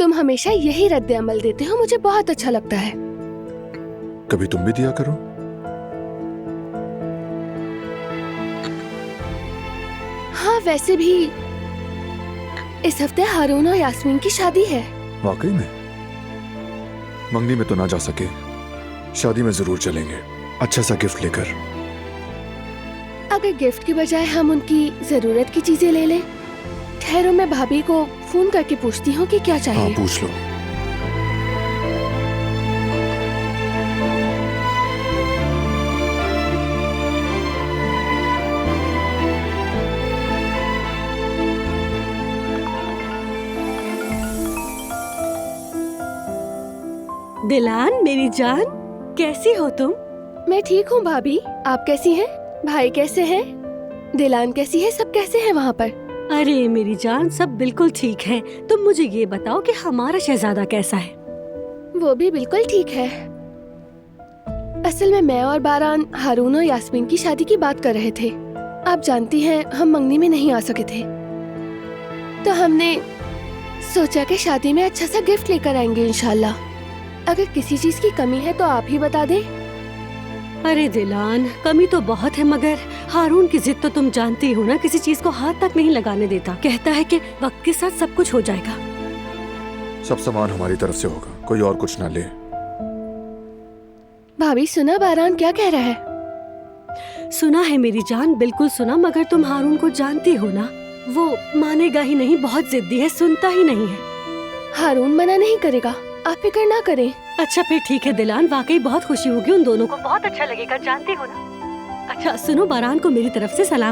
तुम हमेशा यही रद्द अमल देते हो, मुझे बहुत अच्छा लगता है। कभी तुम भी दिया करो। हाँ, वैसे भी इस हफ्ते हारून और यास्मीन की शादी है। वाकई में? मंगनी में तो ना जा सके, शादी में जरूर चलेंगे, अच्छा सा गिफ्ट लेकर। अगर गिफ्ट की बजाय हम उनकी जरूरत की चीजें ले लें। ठहरो, मैं भाभी को फोन करके पूछती हूँ कि क्या चाहिए। हाँ, पूछ लो। दिलान मेरी जान, कैसी हो तुम? मैं ठीक हूँ भाभी, आप कैसी हैं? भाई कैसे हैं? दिलान कैसी है? सब कैसे हैं वहाँ पर? अरे मेरी जान, सब बिल्कुल ठीक है। तुम मुझे ये बताओ कि हमारा शहजादा कैसा है? वो भी बिल्कुल ठीक है। असल में मैं और बारान हारून और यास्मीन की शादी की बात कर रहे थे। आप जानती हैं हम मंगनी में नहीं आ सके थे, तो हमने सोचा कि शादी में अच्छा सा गिफ्ट लेकर आएंगे इंशाल्लाह। अगर किसी चीज की कमी है तो आप ही बता दें। अरे दिलान, कमी तो बहुत है, मगर हारून की जिद तो तुम जानती हो ना, किसी चीज को हाथ तक नहीं लगाने देता। कहता है कि वक्त के साथ सब कुछ हो जाएगा। सब सामान हमारी तरफ से होगा, कोई और कुछ ना ले। भाभी सुना बारान क्या कह रहा है? सुना है मेरी जान, बिल्कुल सुना, मगर तुम हारून को जानती हो ना, वो मानेगा ही नहीं, बहुत जिद्दी है, सुनता ही नहीं है। हारून मना नहीं करेगा, आप फिक्र ना करें। अच्छा फिर ठीक है दिलान, वाकई बहुत खुशी होगी, उन दोनों को बहुत अच्छा लगेगा, जानती हो ना। अच्छा सुनो, बारान को मेरी तरफ से सलाम